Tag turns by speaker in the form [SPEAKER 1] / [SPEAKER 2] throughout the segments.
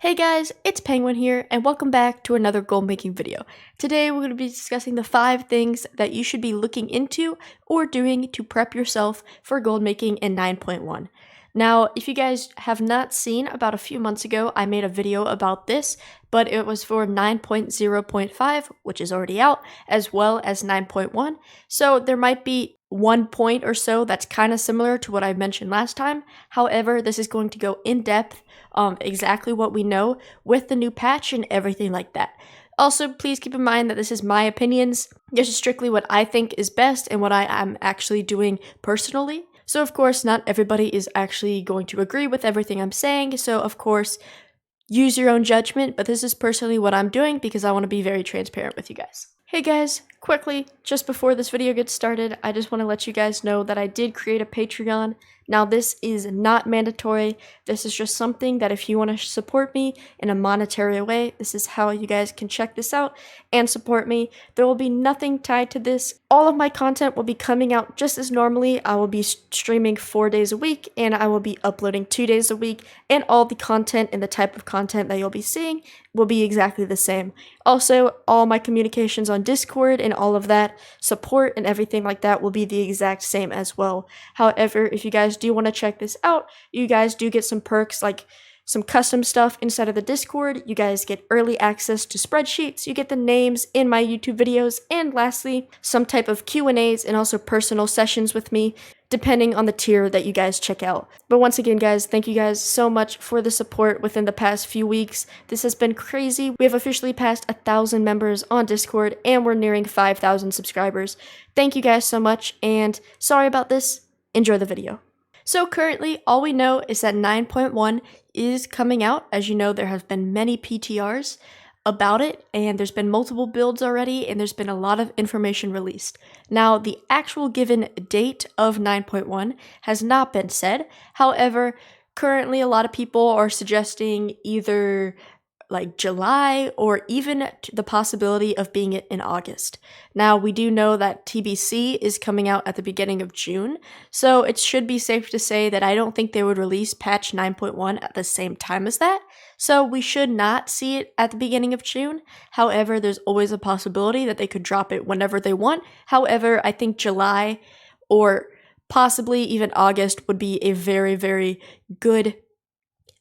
[SPEAKER 1] Hey guys, it's Penguin here, and welcome back to another gold making video. Today we're going to be discussing the 5 things that you should be looking into or doing to prep yourself for gold making in 9.1. Now, if you guys have not seen, about a few months ago I made a video about this, but it was for 9.0.5, which is already out, as well as 9.1, so there might be one point or so that's kind of similar to what I mentioned last time. However, this is going to go in depth exactly what we know with the new patch and everything like that. Also, please keep in mind that this is my opinions. This is strictly what I think is best and what I am actually doing personally. So of course, not everybody is actually going to agree with everything I'm saying. So of course, use your own judgment, but this is personally what I'm doing because I want to be very transparent with you guys. Hey guys, quickly, just before this video gets started, I just want to let you guys know that I did create a Patreon. Now this is not mandatory, this is just something that if you want to support me in a monetary way, this is how you guys can check this out and support me. There will be nothing tied to this. All of my content will be coming out just as normally. I will be streaming 4 days a week and I will be uploading 2 days a week, and all the content and the type of content that you'll be seeing will be exactly the same. Also, all my communications on Discord and all of that support and everything like that will be the exact same as well. However, if you guys do want to check this out, you guys do get some perks like some custom stuff inside of the Discord. You guys get early access to spreadsheets, you get the names in my YouTube videos, and lastly, some type of Q&As and also personal sessions with me, depending on the tier that you guys check out. But once again, guys, thank you guys so much for the support within the past few weeks. This has been crazy. We have officially passed 1,000 members on Discord, and we're nearing 5,000 subscribers. Thank you guys so much, and sorry about this. Enjoy the video. So currently, all we know is that 9.1 is coming out. As you know, there have been many PTRs about it, and there's been multiple builds already, and there's been a lot of information released. Now, the actual given date of 9.1 has not been said. However, currently a lot of people are suggesting either like July or even the possibility of being in August. Now, we do know that TBC is coming out at the beginning of June, so it should be safe to say that I don't think they would release patch 9.1 at the same time as that, so we should not see it at the beginning of June. However, there's always a possibility that they could drop it whenever they want. However, I think July or possibly even August would be a very, very good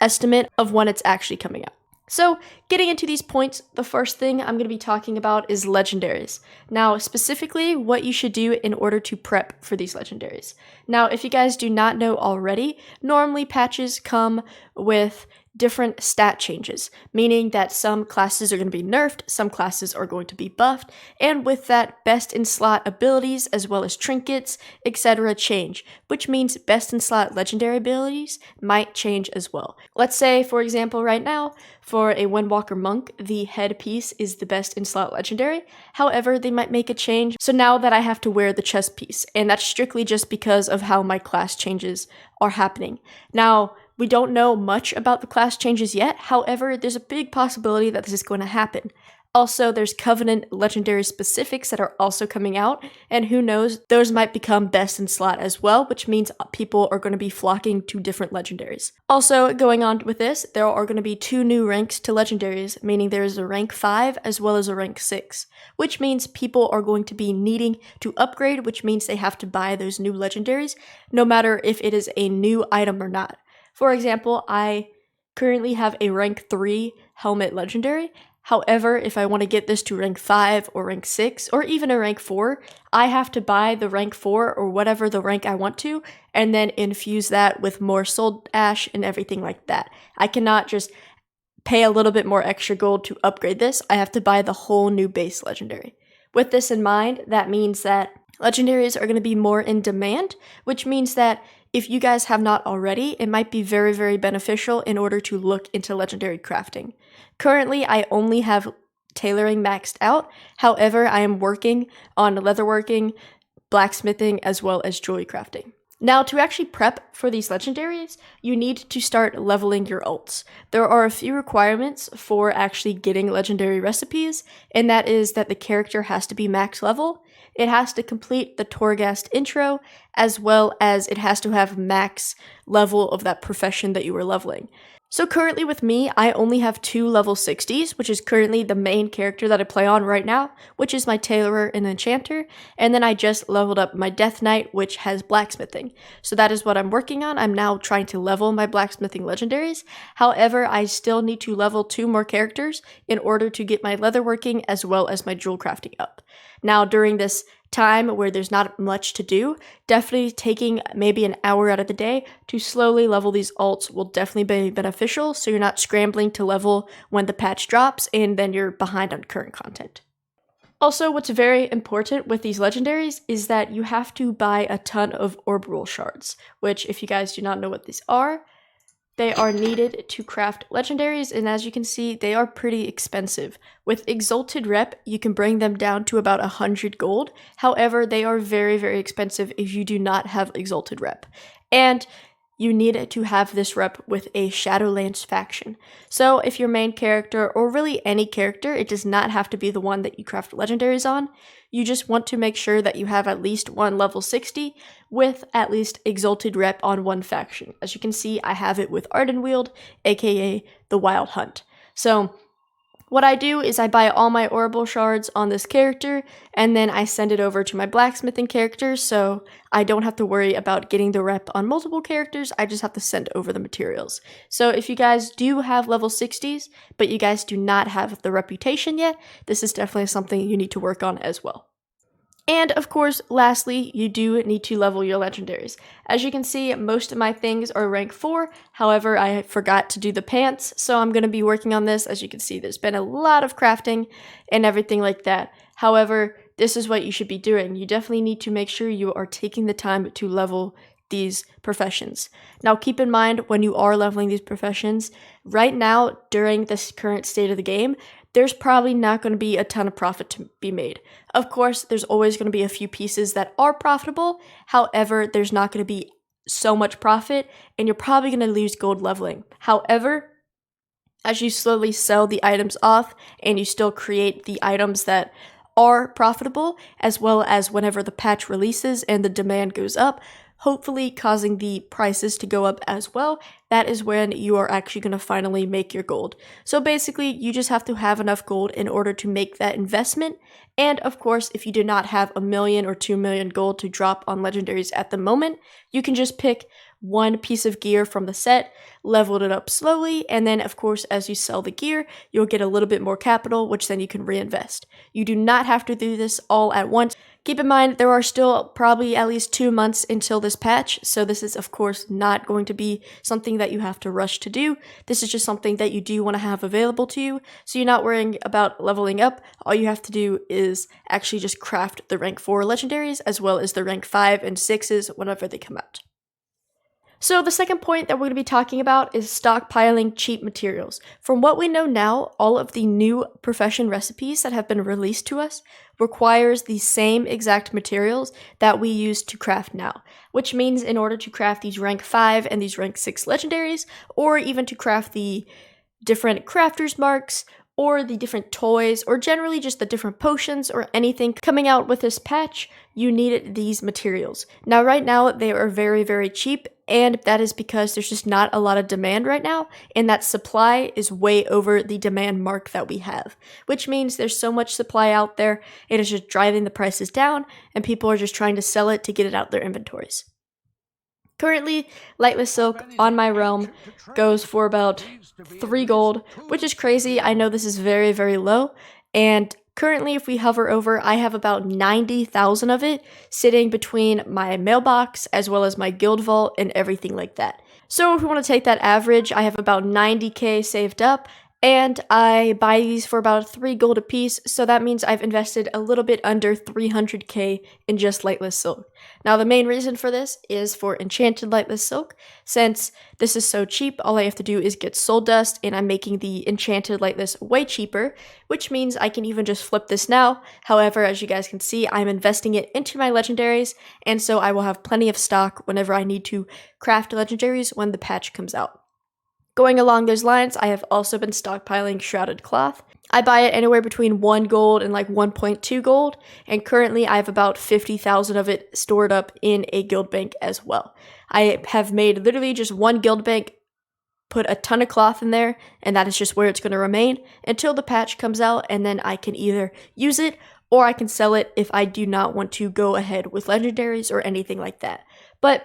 [SPEAKER 1] estimate of when it's actually coming out. So, getting into these points, the first thing I'm going to be talking about is Legendaries. Now, specifically, what you should do in order to prep for these Legendaries. Now, if you guys do not know already, normally patches come with different stat changes, meaning that some classes are going to be nerfed, some classes are going to be buffed, and with that, best in slot abilities as well as trinkets, etc. change, which means best in slot legendary abilities might change as well. Let's say, for example, right now, for a Windwalker Monk, the headpiece is the best in slot legendary. However, they might make a change, so now that I have to wear the chest piece, and that's strictly just because of how my class changes are happening. Now, we don't know much about the class changes yet, however, there's a big possibility that this is going to happen. Also, there's Covenant Legendary specifics that are also coming out, and who knows, those might become best in slot as well, which means people are going to be flocking to different Legendaries. Also, going on with this, there are going to be 2 new ranks to Legendaries, meaning there is a rank 5 as well as a rank 6, which means people are going to be needing to upgrade, which means they have to buy those new Legendaries, no matter if it is a new item or not. For example, I currently have a rank 3 helmet legendary. However, if I want to get this to rank 5 or rank 6 or even a rank 4, I have to buy the rank 4 or whatever the rank I want to, and then infuse that with more soul ash and everything like that. I cannot just pay a little bit more extra gold to upgrade this. I have to buy the whole new base legendary. With this in mind, that means that legendaries are going to be more in demand, which means that if you guys have not already, it might be very, very beneficial in order to look into legendary crafting. Currently, I only have tailoring maxed out. However, I am working on leatherworking, blacksmithing, as well as jewelry crafting. Now, to actually prep for these legendaries, you need to start leveling your ults. There are a few requirements for actually getting legendary recipes, and that is that the character has to be max level, it has to complete the Torghast intro, as well as it has to have max level of that profession that you were leveling. So currently with me, I only have 2 level 60s, which is currently the main character that I play on right now, which is my Tailorer and Enchanter, and then I just leveled up my Death Knight, which has Blacksmithing. So that is what I'm working on. I'm now trying to level my Blacksmithing Legendaries. However, I still need to level 2 more characters in order to get my Leatherworking as well as my Jewel Crafting up. Now, during this time where there's not much to do, definitely taking maybe an hour out of the day to slowly level these alts will definitely be beneficial, so you're not scrambling to level when the patch drops and then you're behind on current content. Also, what's very important with these legendaries is that you have to buy a ton of orbital shards, which if you guys do not know what these are, they are needed to craft legendaries, and as you can see, they are pretty expensive. With Exalted Rep, you can bring them down to about 100 gold. However, they are very, very expensive if you do not have Exalted Rep. And you need to have this rep with a Shadowlands faction. So if your main character, or really any character, it does not have to be the one that you craft legendaries on, you just want to make sure that you have at least one level 60 with at least Exalted Rep on one faction. As you can see, I have it with Ardenweald, aka the Wild Hunt. So what I do is I buy all my orbital shards on this character, and then I send it over to my blacksmithing character, so I don't have to worry about getting the rep on multiple characters, I just have to send over the materials. So if you guys do have level 60s, but you guys do not have the reputation yet, this is definitely something you need to work on as well. And of course, lastly, you do need to level your legendaries. As you can see, most of my things are rank 4, however, I forgot to do the pants, so I'm going to be working on this. As you can see, there's been a lot of crafting and everything like that. However, this is what you should be doing. You definitely need to make sure you are taking the time to level these professions. Now keep in mind when you are leveling these professions, right now during this current state of the game, there's probably not going to be a ton of profit to be made. Of course, there's always going to be a few pieces that are profitable, however, there's not going to be so much profit, and you're probably going to lose gold leveling. However, as you slowly sell the items off, and you still create the items that are profitable, as well as whenever the patch releases and the demand goes up, hopefully causing the prices to go up as well, that is when you are actually going to finally make your gold. So basically, you just have to have enough gold in order to make that investment. And of course, if you do not have 1 million or 2 million gold to drop on legendaries at the moment, you can just pick one piece of gear from the set, level it up slowly, and then of course as you sell the gear, you'll get a little bit more capital, which then you can reinvest. You do not have to do this all at once. Keep in mind, there are still probably at least 2 months until this patch, so this is of course not going to be something that you have to rush to do. This is just something that you do want to have available to you, so you're not worrying about leveling up. All you have to do is actually just craft the rank 4 legendaries, as well as the rank 5 and 6s whenever they come out. So the second point that we're going to be talking about is stockpiling cheap materials. From what we know now, all of the new profession recipes that have been released to us requires the same exact materials that we use to craft now, which means in order to craft these rank 5 and these rank 6 legendaries, or even to craft the different crafters marks, or the different toys, or generally just the different potions or anything coming out with this patch, you need these materials. Now right now they are very, very cheap, and that is because there's just not a lot of demand right now, and that supply is way over the demand mark that we have, which means there's so much supply out there, it is just driving the prices down, and people are just trying to sell it to get it out their inventories. Currently, Lightless Silk on my realm goes for about 3 gold, which is crazy. I know this is very, very low, and currently if we hover over, I have about 90,000 of it sitting between my mailbox as well as my guild vault and everything like that. So if we want to take that average, I have about 90k saved up, and I buy these for about 3 gold a piece, so that means I've invested a little bit under 300k in just Lightless Silk. Now the main reason for this is for Enchanted Lightless Silk. Since this is so cheap, all I have to do is get Soul Dust, and I'm making the Enchanted Lightless way cheaper, which means I can even just flip this now. However, as you guys can see, I'm investing it into my legendaries, and so I will have plenty of stock whenever I need to craft legendaries when the patch comes out. Going along those lines, I have also been stockpiling Shrouded Cloth. I buy it anywhere between 1 gold and like 1.2 gold, and currently I have about 50,000 of it stored up in a guild bank as well. I have made literally just 1 guild bank put a ton of cloth in there, and that is just where it's going to remain until the patch comes out, and then I can either use it or I can sell it if I do not want to go ahead with legendaries or anything like that. But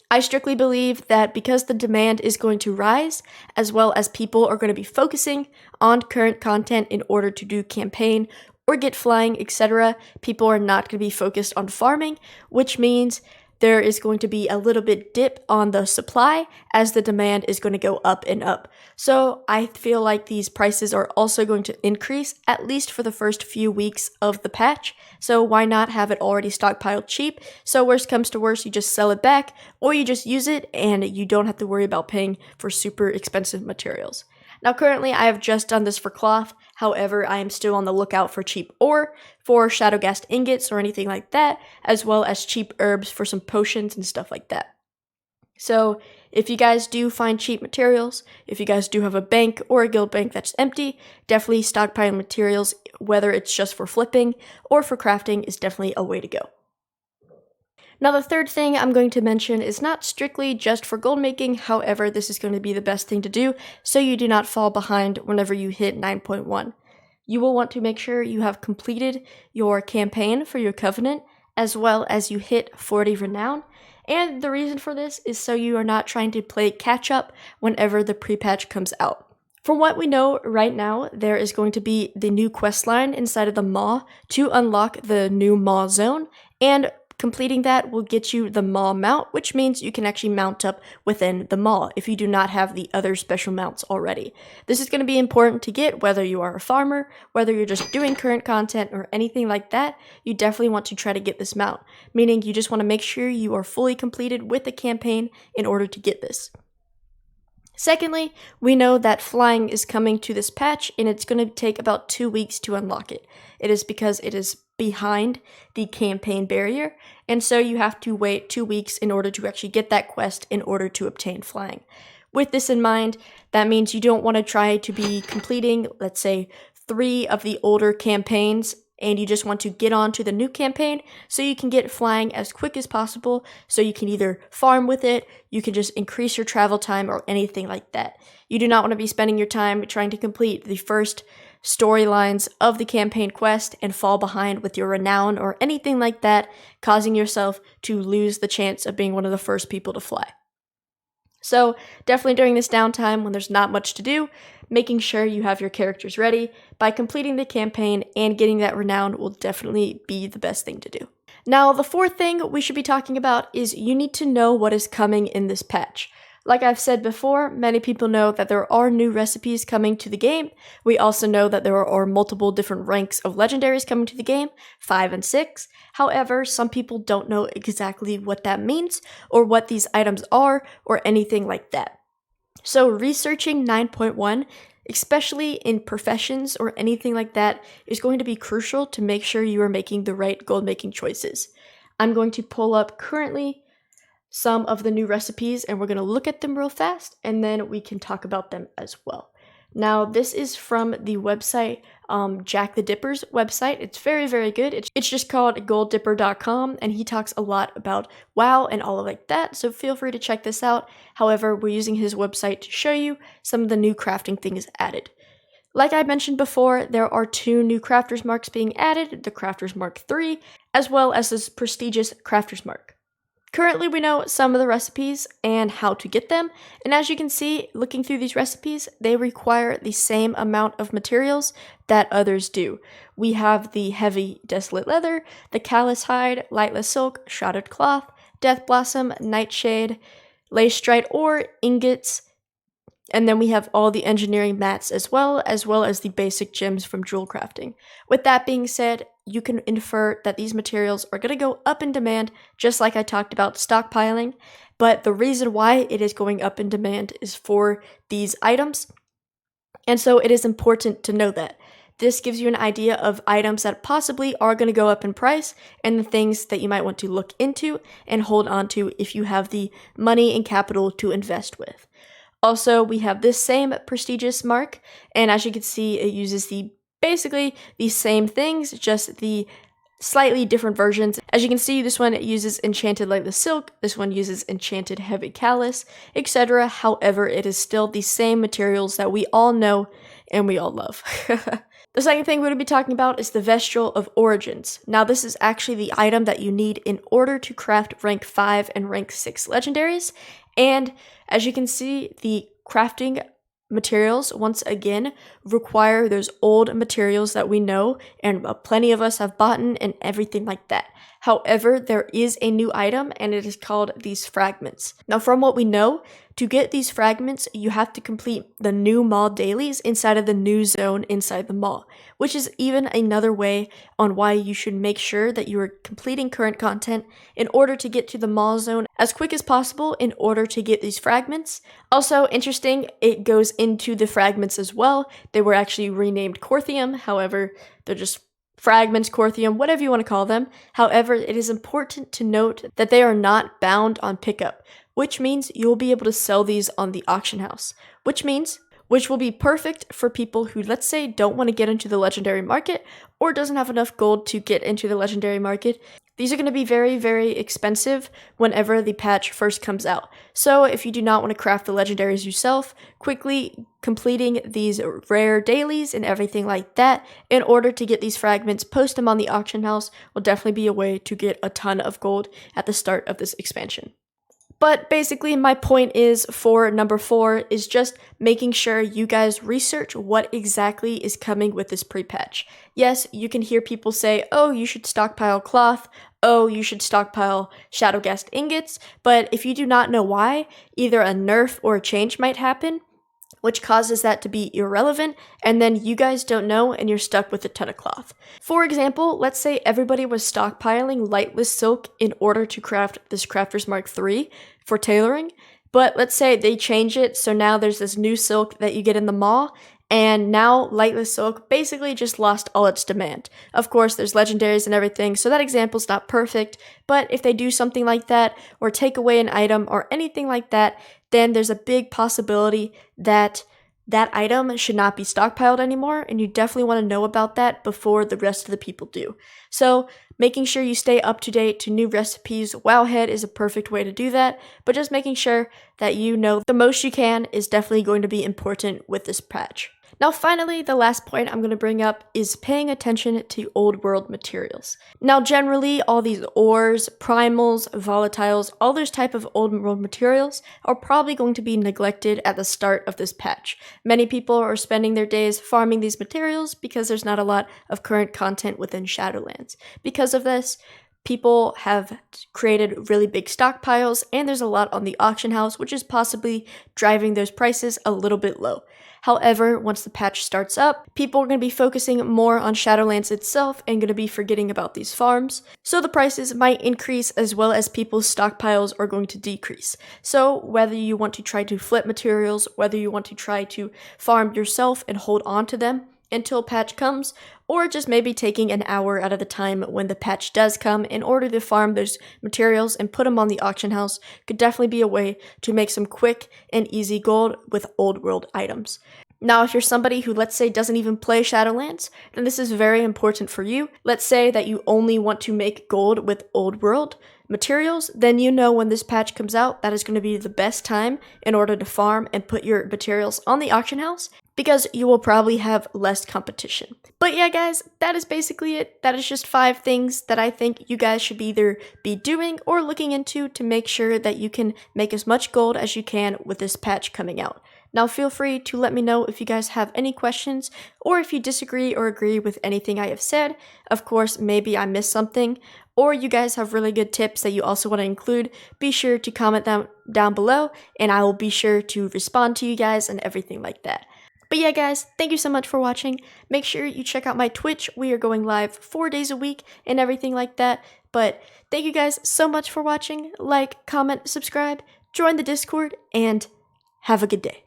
[SPEAKER 1] I strictly believe that because the demand is going to rise, as well as people are going to be focusing on current content in order to do campaign or get flying, etc., people are not going to be focused on farming, which means there is going to be a little bit dip on the supply as the demand is going to go up and up. So I feel like these prices are also going to increase, at least for the first few weeks of the patch. So why not have it already stockpiled cheap? So worst comes to worst, you just sell it back, or you just use it and you don't have to worry about paying for super expensive materials. Now currently I have just done this for cloth, however I am still on the lookout for cheap ore, for Shadowghast ingots or anything like that, as well as cheap herbs for some potions and stuff like that. So if you guys do find cheap materials, if you guys do have a bank or a guild bank that's empty, definitely stockpiling materials, whether it's just for flipping or for crafting, is definitely a way to go. Now the third thing I'm going to mention is not strictly just for gold making, however this is going to be the best thing to do so you do not fall behind whenever you hit 9.1. You will want to make sure you have completed your campaign for your covenant as well as you hit 40 renown, and the reason for this is so you are not trying to play catch up whenever the pre-patch comes out. From what we know right now, there is going to be the new quest line inside of the Maw to unlock the new Maw zone, and completing that will get you the Maw mount, which means you can actually mount up within the Maw if you do not have the other special mounts already. This is going to be important to get whether you are a farmer, whether you're just doing current content or anything like that. You definitely want to try to get this mount, meaning you just want to make sure you are fully completed with the campaign in order to get this. Secondly, we know that flying is coming to this patch and it's going to take about 2 weeks to unlock it. It is because it is behind the campaign barrier, and so you have to wait 2 weeks in order to actually get that quest in order to obtain flying. With this in mind, that means you don't want to try to be completing, let's say, 3 of the older campaigns, and you just want to get on to the new campaign so you can get flying as quick as possible, so you can either farm with it, you can just increase your travel time or anything like that. You do not want to be spending your time trying to complete the first storylines of the campaign quest and fall behind with your renown or anything like that, causing yourself to lose the chance of being one of the first people to fly. So definitely during this downtime when there's not much to do, making sure you have your characters ready by completing the campaign and getting that renown will definitely be the best thing to do. Now the fourth thing we should be talking about is you need to know what is coming in this patch. Like I've said before, many people know that there are new recipes coming to the game. We also know that there are multiple different ranks of legendaries coming to the game, 5 and 6. However, some people don't know exactly what that means or what these items are or anything like that. So researching 9.1, especially in professions or anything like that, is going to be crucial to make sure you are making the right gold making choices. I'm going to pull up currently some of the new recipes and we're going to look at them real fast and then we can talk about them as well. Now this is from the website, Jack the Dipper's website. It's very, very good. It's just called golddipper.com and he talks a lot about WoW and all of like that, so feel free to check this out. However, we're using his website to show you some of the new crafting things added. Like I mentioned before, there are 2 new Crafter's Marks being added, the Crafter's Mark 3, as well as this prestigious Crafter's Mark. Currently, we know some of the recipes and how to get them, and as you can see, looking through these recipes, they require the same amount of materials that others do. We have the heavy desolate leather, the callous hide, lightless silk, shrouded cloth, death blossom, nightshade, lace stride ore, ingots, and then we have all the engineering mats as well as the basic gems from jewel crafting. With that being said, you can infer that these materials are going to go up in demand, just like I talked about stockpiling, but the reason why it is going up in demand is for these items, and so it is important to know that. This gives you an idea of items that possibly are going to go up in price and the things that you might want to look into and hold on to if you have the money and capital to invest with. Also, we have this same prestigious mark, and as you can see, it uses basically the same things, just the slightly different versions. As you can see, this one uses Enchanted Lightless Silk, this one uses Enchanted Heavy Callus, etc. However, it is still the same materials that we all know and we all love. The second thing we're going to be talking about is the Vestral of Origins. Now, this is actually the item that you need in order to craft rank 5 and rank 6 legendaries. And as you can see, the crafting materials, once again, require those old materials that we know and plenty of us have bought and everything like that. However, there is a new item and it is called these fragments. Now, from what we know, to get these fragments, you have to complete the new mall dailies inside of the new zone inside the mall, which is even another way on why you should make sure that you are completing current content in order to get to the mall zone as quick as possible in order to get these fragments. Also, interesting, it goes into the fragments as well. They were actually renamed Corthium, however, they're just fragments, Corthium, whatever you want to call them. However, it is important to note that they are not bound on pickup, which means you'll be able to sell these on the auction house, which will be perfect for people who, let's say, don't want to get into the legendary market or doesn't have enough gold to get into the legendary market. These are going to be very, very expensive whenever the patch first comes out. So if you do not want to craft the legendaries yourself, quickly completing these rare dailies and everything like that in order to get these fragments, post them on the auction house will definitely be a way to get a ton of gold at the start of this expansion. But basically, my point is for number 4 is just making sure you guys research what exactly is coming with this pre-patch. Yes, you can hear people say, oh, you should stockpile cloth, oh, you should stockpile Shadowghast ingots, but if you do not know why, either a nerf or a change might happen, which causes that to be irrelevant, and then you guys don't know and you're stuck with a ton of cloth. For example, let's say everybody was stockpiling lightless silk in order to craft this Crafter's Mark III for tailoring, but let's say they change it so now there's this new silk that you get in the mall, and now lightless silk basically just lost all its demand. Of course, there's legendaries and everything, so that example's not perfect, but if they do something like that, or take away an item, or anything like that, then there's a big possibility that that item should not be stockpiled anymore, and you definitely want to know about that before the rest of the people do. So, making sure you stay up to date to new recipes, Wowhead is a perfect way to do that, but just making sure that you know the most you can is definitely going to be important with this patch. Now finally, the last point I'm going to bring up is paying attention to old world materials. Now generally, all these ores, primals, volatiles, all those type of old world materials are probably going to be neglected at the start of this patch. Many people are spending their days farming these materials because there's not a lot of current content within Shadowlands. Because of this, people have created really big stockpiles, and there's a lot on the auction house, which is possibly driving those prices a little bit low. However, once the patch starts up, people are going to be focusing more on Shadowlands itself and going to be forgetting about these farms. So the prices might increase as well as people's stockpiles are going to decrease. So whether you want to try to flip materials, whether you want to try to farm yourself and hold on to them until patch comes, or just maybe taking an hour out of the time when the patch does come in order to farm those materials and put them on the auction house could definitely be a way to make some quick and easy gold with old world items. Now, if you're somebody who, let's say, doesn't even play Shadowlands, then this is very important for you. Let's say that you only want to make gold with old world materials, then you know when this patch comes out, that is going to be the best time in order to farm and put your materials on the auction house, because you will probably have less competition. But yeah, guys, that is basically it. That is just 5 things that I think you guys should either be doing or looking into to make sure that you can make as much gold as you can with this patch coming out. Now feel free to let me know if you guys have any questions or if you disagree or agree with anything I have said. Of course, maybe I missed something, or you guys have really good tips that you also want to include. Be sure to comment them down below and I will be sure to respond to you guys and everything like that. But yeah, guys, thank you so much for watching. Make sure you check out my Twitch. We are going live 4 days a week and everything like that. But thank you guys so much for watching. Like, comment, subscribe, join the Discord, and have a good day.